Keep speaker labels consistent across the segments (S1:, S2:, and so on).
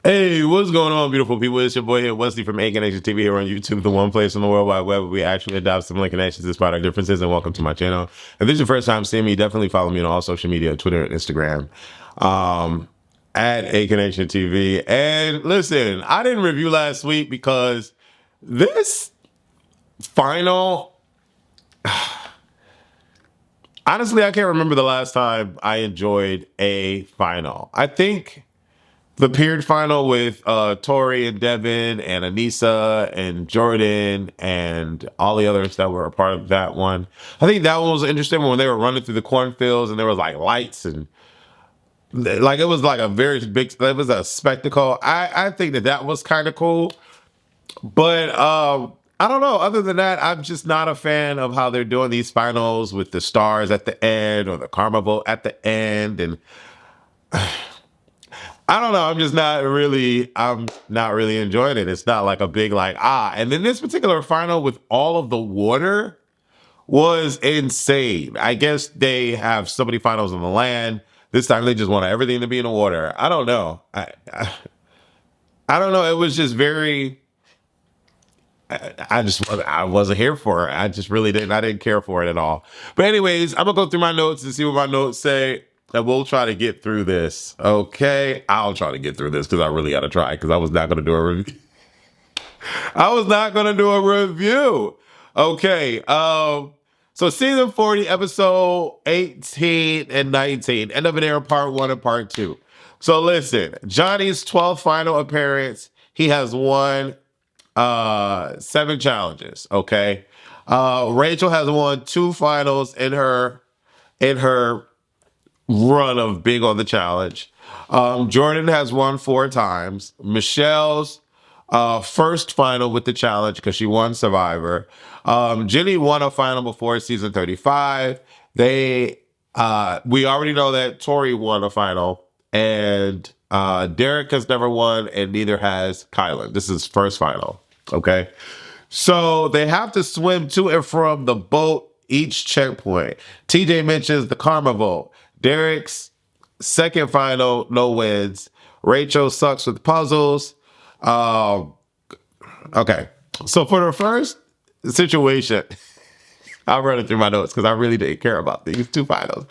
S1: Hey, what's going on, beautiful people? It's your boy here, Wesley from A Connection TV here on YouTube, the one place in the world wide web where we actually adopt similar connections despite our differences. And welcome to my channel. If this is your first time seeing me, definitely follow me on all social media, Twitter and Instagram, um, at A Connection TV. And listen, I didn't review last week because this final, honestly, I can't remember the last time I enjoyed a final. I think the period final with Tori and Devin and Anissa and Jordan and all the others that were a part of that one. I think that one was interesting when they were running through the cornfields and there was like lights and like it was like a very big. It was a spectacle. I think that was kind of cool, but I don't know. Other than that, I'm just not a fan of how they're doing these finals with the stars at the end or the karma vote at the end and. I don't know. I'm not really enjoying it. It's not like a big like, and then this particular final with all of the water was insane. I guess they have so many finals on the land. This time they just want everything to be in the water. I don't know. I don't know. It was just very, I wasn't here for it. I just really didn't. I didn't care for it at all. But anyways, I'm gonna go through my notes and see what my notes say, and we'll try to get through this. Okay, I'll try to get through this because I really got to try because I was not gonna do a review. I was not gonna do a review. Okay. So season 40, episode 18 and 19, end of an era, part one and part two. So listen, Johnny's 12th final appearance. He has won 7 challenges. Okay. Rachel has won 2 finals in her run of being on the challenge. Jordan has won 4 times. Michelle's first final with the challenge because she won Survivor. Jenny won a final before season 35. We already know that Tori won a final, and Derek has never won, and neither has Kylan. This is first final. Okay. So they have to swim to and from the boat each checkpoint. TJ mentions the karma vote. Derek's second final, no wins. Rachel sucks with puzzles. Um, okay. So for the first situation, I'll run it through my notes because I really didn't care about these 2 finals.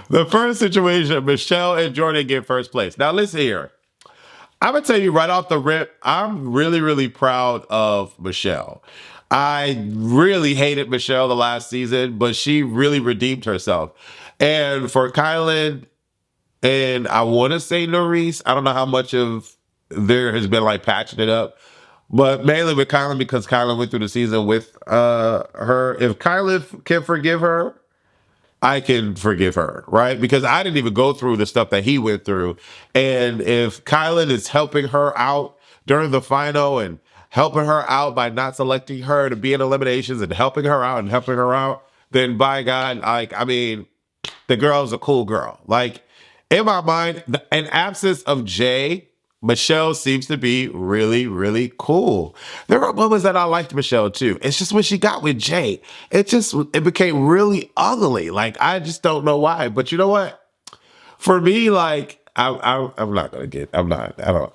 S1: The first situation, Michelle and Jordan get first place. Now listen here. I'm gonna tell you right off the rip, I'm really, really proud of Michelle. I really hated Michelle the last season, but she really redeemed herself. And for Kylan and I want to say Norris, I don't know how much of there has been like patching it up, but mainly with Kylan because Kylan went through the season with her. If Kylan can forgive her, I can forgive her, right? Because I didn't even go through the stuff that he went through. And if Kylan is helping her out during the final and helping her out by not selecting her to be in eliminations and helping her out, then by God, like, I mean, the girl's a cool girl. Like, in my mind, in absence of Jay, Michelle seems to be really, really cool. There were moments that I liked Michelle too. It's just when she got with Jay, it became really ugly. Like I just don't know why. But you know what? For me, like I'm not gonna get. I'm not. I don't.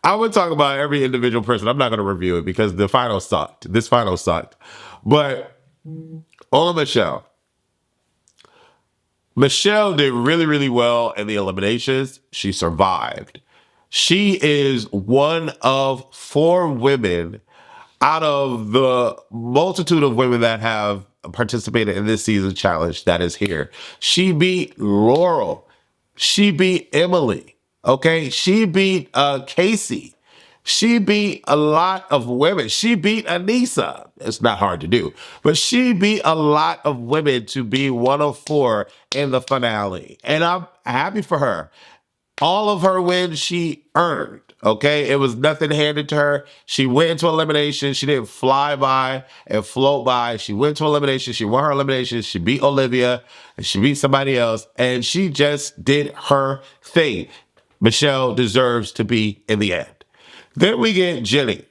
S1: I would talk about every individual person. I'm not gonna review it because the final sucked. This final sucked. But on Michelle. Michelle did really, really well in the eliminations. She survived. She is one of 4 women out of the multitude of women that have participated in this season's challenge that is here. She beat Laurel. She beat Emily. Okay. She beat Casey. She beat a lot of women. She beat Anissa. It's not hard to do, but she beat a lot of women to be one of 4 in the finale. And I'm happy for her. All of her wins she earned. Okay. It was nothing handed to her. She went into elimination. She didn't fly by and float by. She went to elimination. She won her elimination. She beat Olivia and she beat somebody else. And she just did her thing. Michelle deserves to be in the end. Then we get Jenny.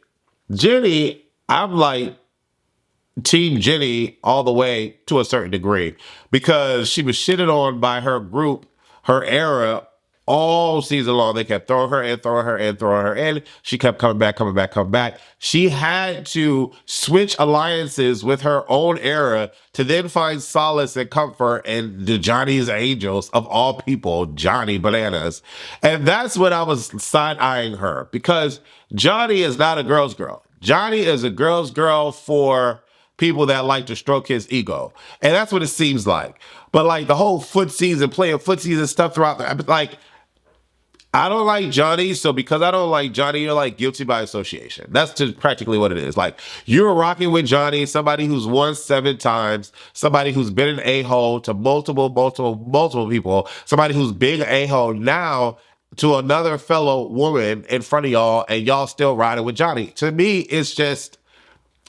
S1: Jenny, I'm like Team Jenny all the way to a certain degree because she was shitted on by her group, her era, all season long. They kept throwing her in, throwing her in, throwing her in. She kept coming back, coming back, coming back. She had to switch alliances with her own era to then find solace and comfort in the Johnny's Angels of all people, Johnny Bananas. And that's when I was side eyeing her, because Johnny is not a girl's girl. Johnny is a girl's girl for people that like to stroke his ego. And that's what it seems like. But like the whole footsies and playing footsies and stuff throughout the, like, I don't like Johnny, so because I don't like Johnny, you're like guilty by association. That's just practically what it is. Like, you're rocking with Johnny, somebody who's won 7 times, somebody who's been an a-hole to multiple people, somebody who's being an a-hole now to another fellow woman in front of y'all, and y'all still riding with Johnny. To me, it's just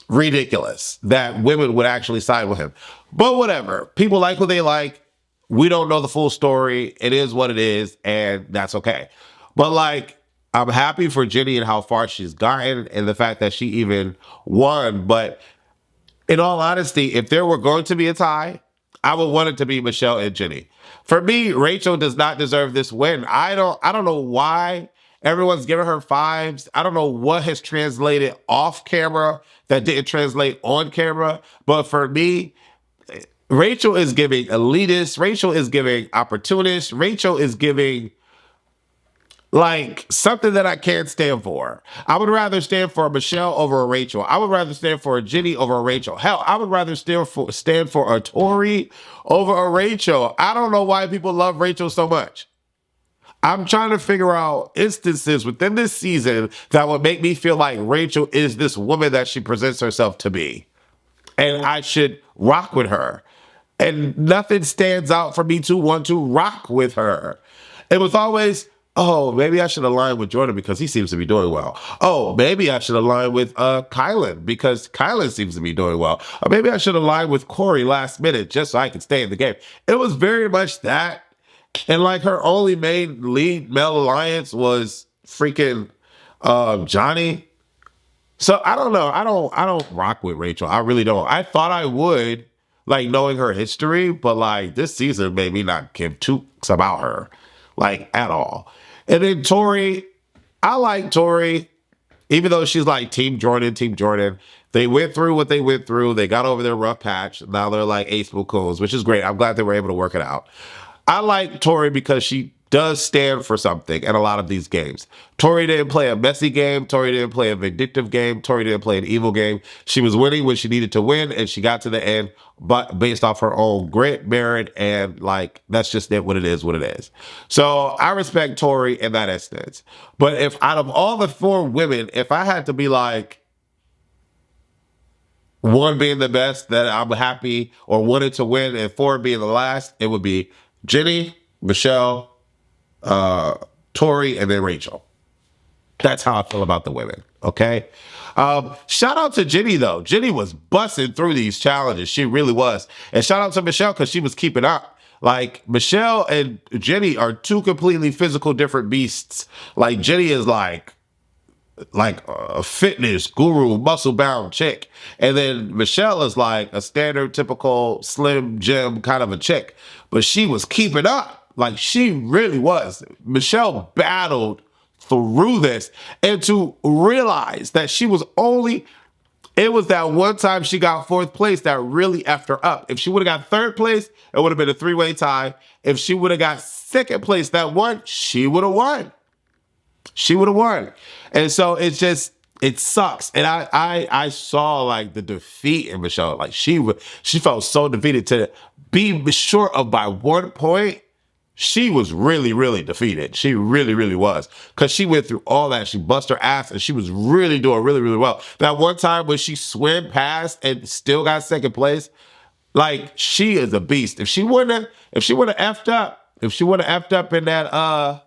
S1: ridiculous that women would actually side with him. But whatever. People like what they like. We don't know the full story. It is what it is, and that's okay. But like, I'm happy for Jenny and how far she's gotten and the fact that she even won. But in all honesty, if there were going to be a tie, I would want it to be Michelle and Jenny. For me, Rachel does not deserve this win. I don't know why everyone's giving her 5s. I don't know what has translated off camera that didn't translate on camera. But for me, Rachel is giving elitist. Rachel is giving opportunist. Rachel is giving like something that I can't stand for. I would rather stand for a Michelle over a Rachel. I would rather stand for a Jenny over a Rachel. Hell, I would rather stand for a Tori over a Rachel. I don't know why people love Rachel so much. I'm trying to figure out instances within this season that would make me feel like Rachel is this woman that she presents herself to be, and I should rock with her. And nothing stands out for me to want to rock with her. It was always, oh, maybe I should align with Jordan because he seems to be doing well. Oh, maybe I should align with Kylan because Kylan seems to be doing well. Or maybe I should align with Corey last minute just so I can stay in the game. It was very much that. And like, her only main lead male alliance was freaking Johnny. So I don't know. I don't rock with Rachel. I really don't. I thought I would, like, knowing her history, but like, this season made me not give two about her, like, at all. And then Tori, I like Tori, even though she's like Team Jordan, Team Jordan. They went through what they went through. They got over their rough patch. Now they're like ace coons, which is great. I'm glad they were able to work it out. I like Tori because she does stand for something in a lot of these games. Tori didn't play a messy game. Tori didn't play a vindictive game. Tori didn't play an evil game. She was winning when she needed to win, and she got to the end, but based off her own grit, merit, and like, that's just it, what it is, what it is. So I respect Tori in that instance. But if out of all the 4 women, if I had to be like, one being the best that I'm happy or wanted to win, and 4 being the last, it would be Jenny, Michelle, Tori, and then Rachel. That's how I feel about the women. Okay. Shout out to Jenny though. Jenny was busting through these challenges. She really was. And shout out to Michelle because she was keeping up. Like, Michelle and Jenny are 2 completely physical different beasts. Like, Jenny is like a fitness guru, muscle bound chick. And then Michelle is like a standard, typical slim gym kind of a chick. But she was keeping up. Like, she really was. Michelle battled through this, and to realize that she was only, it was that one time she got 4th place that really effed her up. If she would have got 3rd place, it would have been a 3-way tie. If she would have got 2nd place that one, she would have won. She would have won. And so it's just, it sucks. And I saw like the defeat in Michelle. Like, she felt so defeated to be short of by 1 point. She was really, really defeated. She really, really was. Because she went through all that. She bust her ass, and she was really doing really, really well. That one time when she swam past and still got 2nd place, like, she is a beast. If she would have effed up in that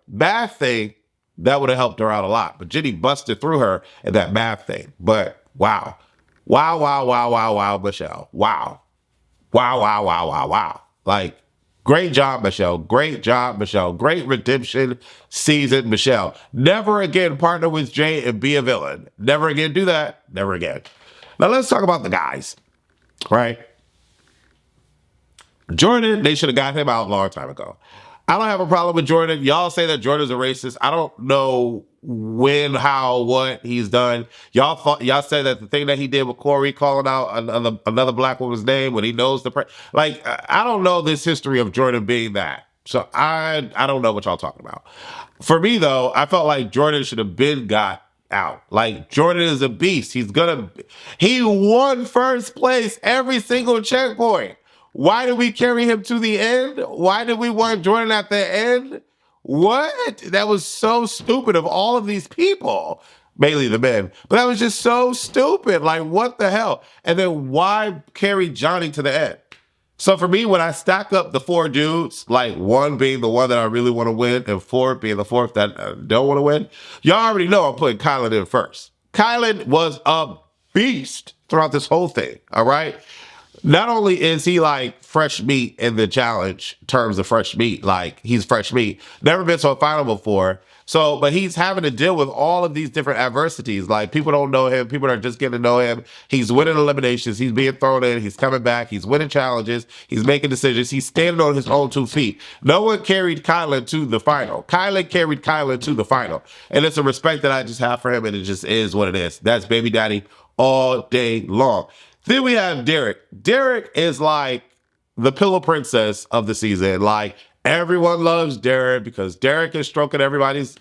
S1: math thing, that would have helped her out a lot. But Jenny busted through her in that math thing. But wow. Wow, wow, wow, wow, wow, Michelle. Wow. Wow, wow, wow, wow, wow. Like, great job, Michelle. Great job, Michelle. Great redemption season, Michelle. Never again partner with Jay and be a villain. Never again do that. Never again. Now let's talk about the guys, right? Jordan, they should have got him out a long time ago. I don't have a problem with Jordan. Y'all say that Jordan's a racist. I don't know when, how, what he's done. Y'all said that the thing that he did with Corey calling out another black woman's name when he knows like I don't know this history of Jordan being that. So I don't know what y'all talking about. For me though, I felt like Jordan should have been got out. Like Jordan is a beast. He won first place every single checkpoint. Why did we carry him to the end? Why did we want Jordan at the end? What? That was so stupid of all of these people, mainly the men. But that was just so stupid. Like, what the hell? And then why carry Johnny to the end? So for me, when I stack up the four dudes, like one being the one that I really want to win, and four being the fourth that I don't want to win, y'all already know I'm putting Kylan in first. Kylan was a beast throughout this whole thing. All right. Not only is he like fresh meat in the challenge terms of fresh meat, like he's fresh meat, never been to a final before. So, but he's having to deal with all of these different adversities. Like people don't know him, people are just getting to know him. He's winning eliminations, he's being thrown in, he's coming back, he's winning challenges, he's making decisions, he's standing on his own 2 feet. No one carried Kylan to the final. Kylan carried Kylan to the final. And it's a respect that I just have for him, and it just is what it is. That's baby daddy all day long. Then we have Derek. Derek is like the pillow princess of the season. Like everyone loves Derek because Derek is stroking everybody's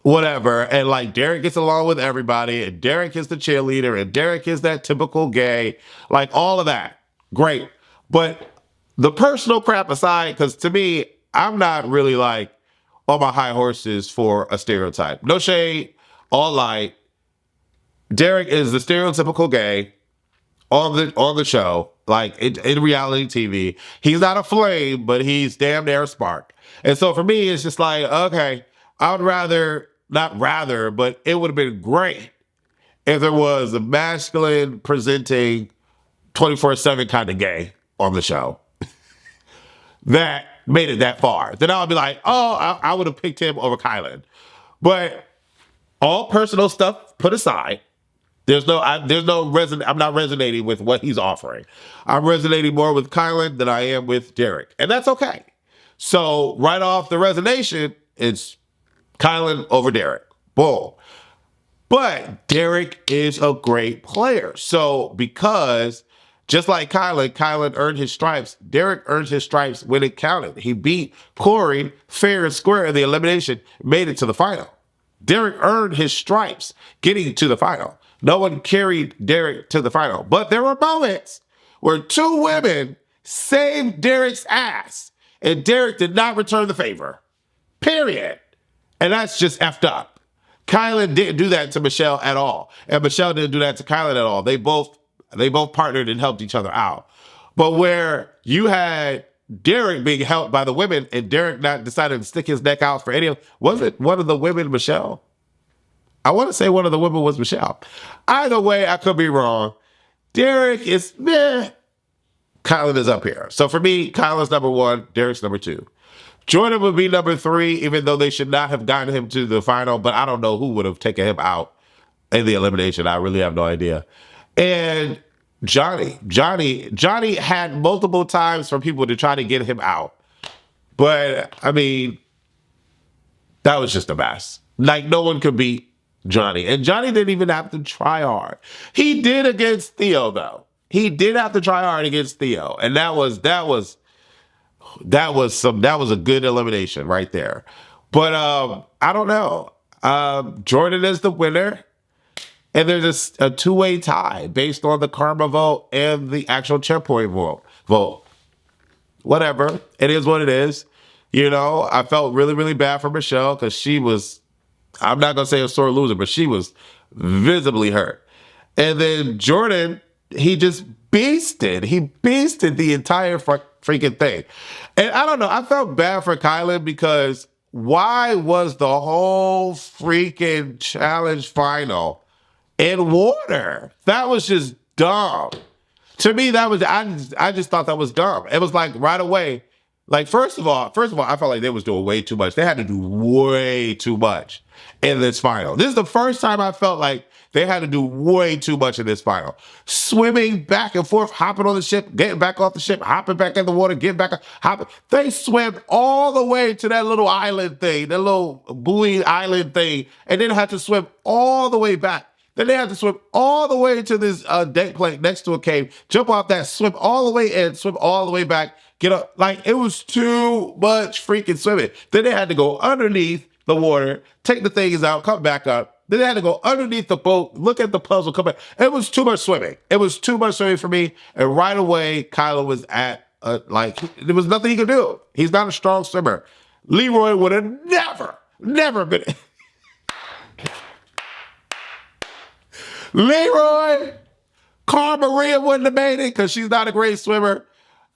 S1: whatever. And like Derek gets along with everybody. And Derek is the cheerleader. And Derek is that typical gay. Like all of that. Great. But the personal crap aside, because to me, I'm not really like on my high horses for a stereotype. No shade, all light. Derek is the stereotypical gay on the show, like in reality TV. He's not a flame, but he's damn near a spark. And so for me, it's just like, okay, I would rather not rather, but it would have been great if there was a masculine presenting 24/7 kind of gay on the show that made it that far. Then I would be like, oh, I would have picked him over Kylan. But all personal stuff put aside, I'm not resonating with what he's offering. I'm resonating more with Kylan than I am with Derek. And that's okay. So right off the resonation, it's Kylan over Derek. Boom. But Derek is a great player. So because just like Kylan earned his stripes, Derek earned his stripes when it counted. He beat Corey fair and square in the elimination, made it to the final. Derek earned his stripes getting to the final. No one carried Derek to the final. But there were moments where two women saved Derek's ass, and Derek did not return the favor. Period. And that's just effed up. Kylan didn't do that to Michelle at all. And Michelle didn't do that to Kylan at all. They both partnered and helped each other out. But where you had Derek being helped by the women and Derek not decided to stick his neck out for any of, was it one of the women, Michelle? I want to say one of the women was Michelle. Either way, I could be wrong. Derek is meh. Kylan is up here. So for me, Kylan's number one, Derek's number two. Jordan would be number three, even though they should not have gotten him to the final, but I don't know who would have taken him out in the elimination. I really have no idea. And Johnny had multiple times for people to try to get him out. But I mean, that was just a mess. Like no one could beat Johnny. And Johnny didn't even have to try hard. He did against Theo though. He did have to try hard against Theo. And that was a good elimination right there. But I don't know. Jordan is the winner. And there's a two-way tie based on the karma vote and the actual checkpoint vote. Whatever. It is what it is. You know, I felt really, really bad for Michelle because she was, I'm not going to say a sore loser, but she was visibly hurt. And then Jordan, he just beasted. He beasted the entire freaking thing. And I don't know. I felt bad for Kylan because why was the whole freaking challenge final in water? That was just dumb. To me, I just thought that was dumb. It was like right away, Like first of all, I felt like they was doing way too much. They had to do way too much in this final. This is the first time I felt like they had to do way too much in this final. Swimming back and forth, hopping on the ship, getting back off the ship, hopping back in the water, getting back, hopping. They swam all the way to that little island thing, that little buoy island thing, and then had to swim all the way back. Then they had to swim all the way to this deck plate next to a cave, jump off that, swim all the way in, swim all the way back, get up. Like, it was too much freaking swimming. Then they had to go underneath the water, take the things out, come back up. Then they had to go underneath the boat, look at the puzzle, come back. It was too much swimming. It was too much swimming for me. And right away, Kylo was at, there was nothing he could do. He's not a strong swimmer. Leroy would have never been. Leroy, Cara Maria wouldn't have made it because she's not a great swimmer.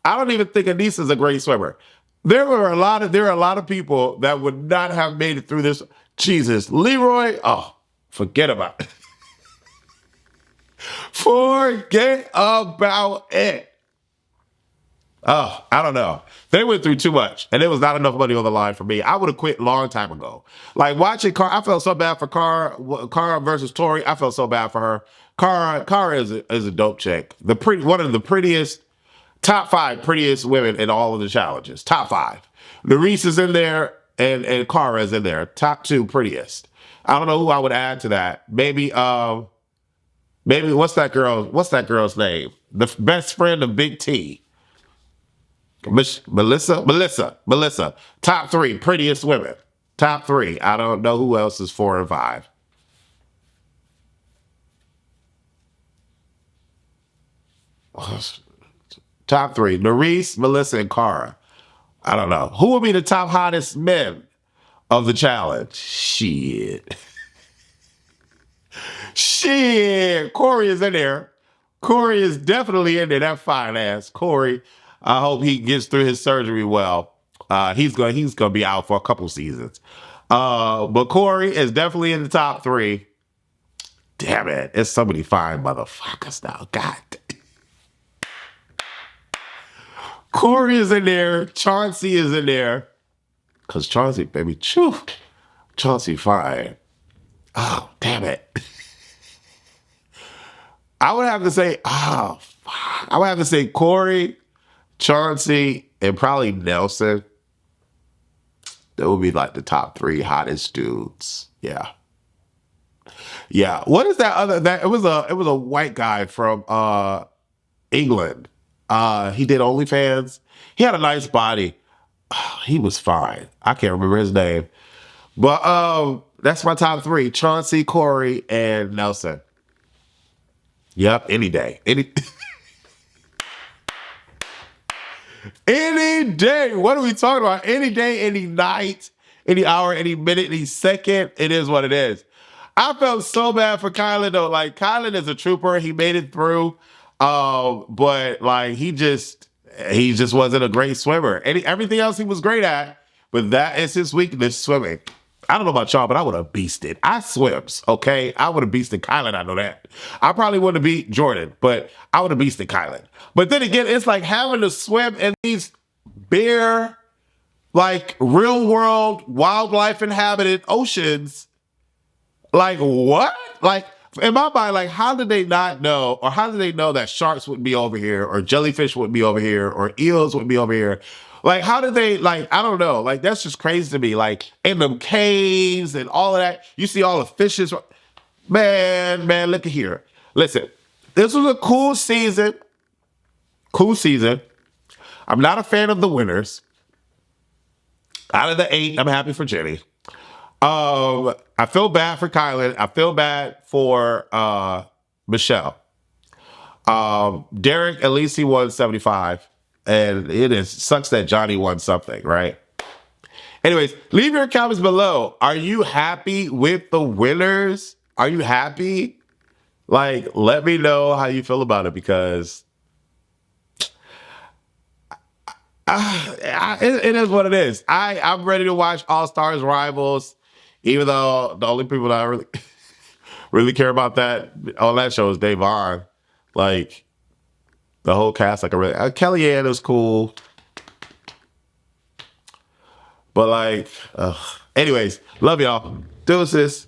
S1: I don't even think Anissa's a great swimmer. There are a lot of people that would not have made it through this. Jesus, Leroy, oh, forget about it. Forget about it. Oh, I don't know. They went through too much, and there was not enough money on the line for me. I would have quit a long time ago. Like watching Cara, I felt so bad for Cara versus Tori. I felt so bad for her. Cara is a dope chick. One of the prettiest, top 5 prettiest women in all of the challenges. Top 5. Nerys is in there, and Cara is in there. Top 2 prettiest. I don't know who I would add to that. Maybe what's that girl's name? The best friend of Big T. Melissa. Top 3 prettiest women. Top 3. I don't know who else is 4 and 5. Top 3. Nerys, Melissa, and Cara. I don't know. Who will be the top hottest men of the challenge? Shit. Corey is in there. Corey is definitely in there. That fine ass. Corey. I hope he gets through his surgery well. He's gonna be out for a couple seasons. But Corey is definitely in the top 3. Damn it. It's so many fine motherfuckers now. God. Corey is in there. Chauncey is in there. Cause Chauncey, baby, Chauncey fine. Oh, damn it. I would have to say Corey, Chauncey, and probably Nelson. That would be like the top 3 hottest dudes. Yeah. Yeah. What is that other that it was a white guy from England. He did OnlyFans. He had a nice body. He was fine. I can't remember his name. But that's my top 3. Chauncey, Corey, and Nelson. Yep, any day. Any day. What are we talking about? Any day, any night, any hour, any minute, any second. It is what it is. I felt so bad for Kylan though. Like Kylan is a trooper. He made it through. But like he just wasn't a great swimmer. Everything else he was great at, but that is his weakness, swimming. I don't know about y'all, but I would have beasted. I swims, okay? I would have beasted Kylan, I know that. I probably wouldn't have beat Jordan, but I would have beasted Kylan. But then again, it's like having to swim in these bare, like real world, wildlife inhabited oceans. Like what? Like in my mind, like how did they not know, or how did they know that sharks would be over here, or jellyfish would be over here, or eels would be over here? Like, how did they, like, I don't know. Like, that's just crazy to me. Like, in them caves and all of that, you see all the fishes. Man, look at here. Listen, this was a cool season. Cool season. I'm not a fan of the winners. Out of the 8, I'm happy for Jenny. I feel bad for Kylan. I feel bad for Michelle. Derek, at least he won 75. And sucks that Johnny won something, right? Anyways, leave your comments below. Are you happy with the winners? Are you happy? Like, let me know how you feel about it because it is what it is. I'm ready to watch All Stars Rivals, even though the only people that I really really care about that on that show is Davon. Like, the whole cast, like, Kellyanne is cool. But like, anyways, love y'all. Deuces.